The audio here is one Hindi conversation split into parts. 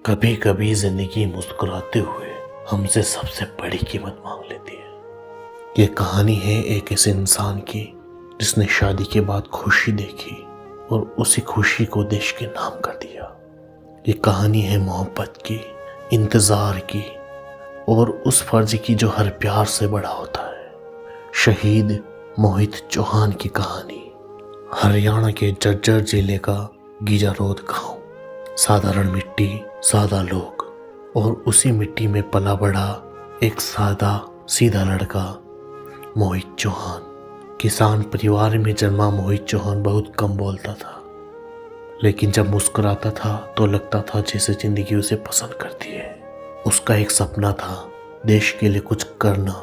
कभी कभी जिंदगी मुस्कुराते हुए हमसे सबसे बड़ी कीमत मांग लेती है। ये कहानी है एक ऐसे इंसान की जिसने शादी के बाद खुशी देखी और उसी खुशी को देश के नाम कर दिया। ये कहानी है मोहब्बत की, इंतजार की और उस फर्ज की जो हर प्यार से बड़ा होता है। शहीद मोहित चौहान की कहानी। हरियाणा के झज्जर जिले का गीजारोद गांव। साधारण मिट्टी, सादा लोग और उसी मिट्टी में पला बड़ा एक सादा सीधा लड़का मोहित चौहान। किसान परिवार में जन्मा मोहित चौहान बहुत कम बोलता था, लेकिन जब मुस्कुराता था तो लगता था जैसे जिंदगी उसे पसंद करती है। उसका एक सपना था, देश के लिए कुछ करना।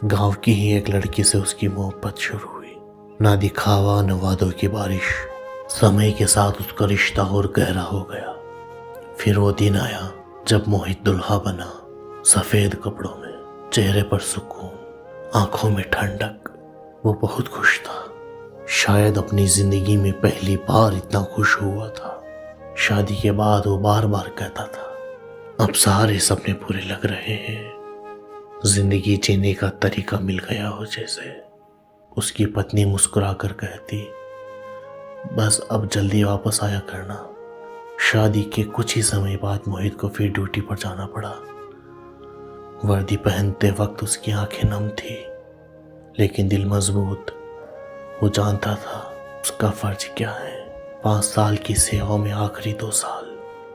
गांव की ही एक लड़की से उसकी मोहब्बत शुरू हुई। ना दिखावा न वादों की बारिश। समय के साथ उसका रिश्ता और गहरा हो गया। फिर वो दिन आया जब मोहित दुल्हा बना। सफेद कपड़ों में, चेहरे पर सुकून, आंखों में ठंडक। वो बहुत खुश था। शायद अपनी जिंदगी में पहली बार इतना खुश हुआ था। शादी के बाद वो बार बार कहता था, अब सारे सपने पूरे लग रहे हैं। जिंदगी जीने का तरीका मिल गया हो जैसे। उसकी पत्नी मुस्कुरा कर कहती, बस अब जल्दी वापस आया करना। शादी के कुछ ही समय बाद मोहित को फिर ड्यूटी पर जाना पड़ा। वर्दी पहनते वक्त उसकी आंखें नम थी, लेकिन दिल मजबूत। वो जानता था उसका फर्ज क्या है। 5 साल की सेवा में आखिरी 2 साल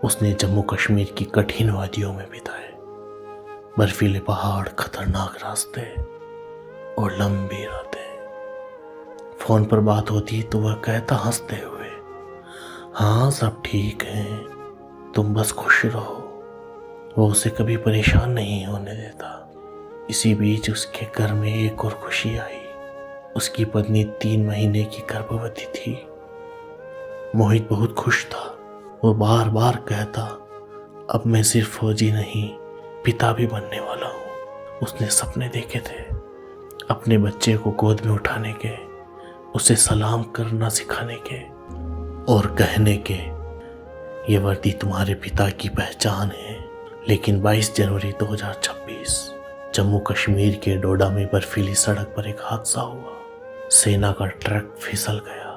उसने जम्मू कश्मीर की कठिन वादियों में बिताए। बर्फीले पहाड़, खतरनाक रास्ते और लंबी रातें। फोन पर बात होती तो वह कहता हंसते हुए, हाँ सब ठीक है, तुम बस खुश रहो। वो उसे कभी परेशान नहीं होने देता। इसी बीच उसके घर में एक और खुशी आई। उसकी पत्नी 3 महीने की गर्भवती थी। मोहित बहुत खुश था। वो बार बार कहता, अब मैं सिर्फ फौजी नहीं, पिता भी बनने वाला हूँ। उसने सपने देखे थे, अपने बच्चे को गोद में उठाने के, उसे सलाम करना सिखाने के और कहने के, ये वर्दी तुम्हारे पिता की पहचान है। लेकिन 22 जनवरी 2026 जम्मू कश्मीर के डोडा में बर्फीली सड़क पर एक हादसा हुआ। सेना का ट्रक फिसल गया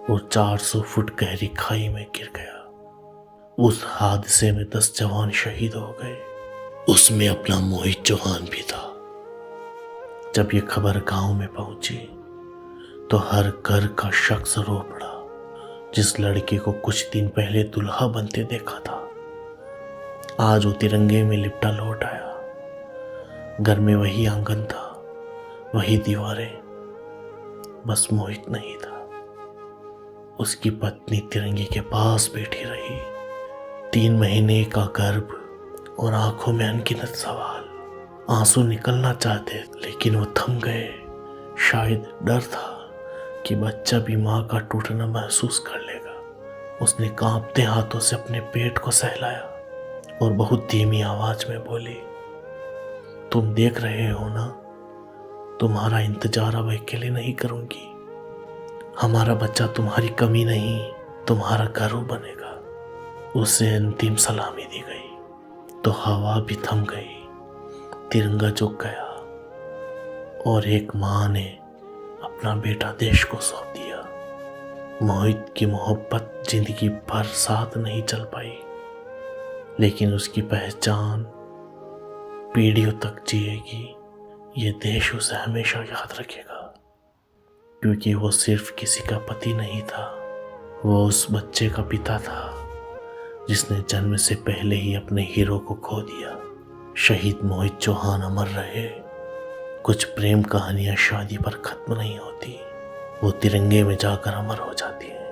और 400 फुट गहरी खाई में गिर गया। उस हादसे में 10 जवान शहीद हो गए। उसमें अपना मोहित चौहान भी था। जब ये खबर गांव में पहुंची तो हर घर का शख्स रो पड़ा, जिस लड़के को कुछ दिन पहले दुल्हा बनते देखा था। आज वो तिरंगे में लिपटा लौट आया। घर में वही आंगन था, वही दीवारें, बस मोहित नहीं था। उसकी पत्नी तिरंगे के पास बैठी रही। 3 महीने का गर्भ और आंखों में अनगिनत सवाल। आंसू निकलना चाहते लेकिन वो थम गए। शायद डर था कि बच्चा भी मां का टूटना महसूस कर लेगा। उसने कांपते हाथों से अपने पेट को सहलाया और बहुत धीमी आवाज में बोली, तुम देख रहे हो ना, तुम्हारा इंतजार अब अकेले नहीं करूंगी। हमारा बच्चा तुम्हारी कमी नहीं, तुम्हारा गर्व बनेगा। उसे अंतिम सलामी दी गई तो हवा भी थम गई, तिरंगा झुक गया और एक मां ने अपना बेटा देश को सौंप दिया। मोहित की मोहब्बत जिंदगी भर साथ नहीं चल पाई, लेकिन उसकी पहचान पीढ़ियों तक जिएगी। ये देश उसे हमेशा याद रखेगा, क्योंकि वो सिर्फ किसी का पति नहीं था, वो उस बच्चे का पिता था जिसने जन्म से पहले ही अपने हीरो को खो दिया। शहीद मोहित चौहान अमर रहे। कुछ प्रेम कहानियां शादी पर खत्म नहीं होती, वो तिरंगे में जाकर अमर हो जाती हैं।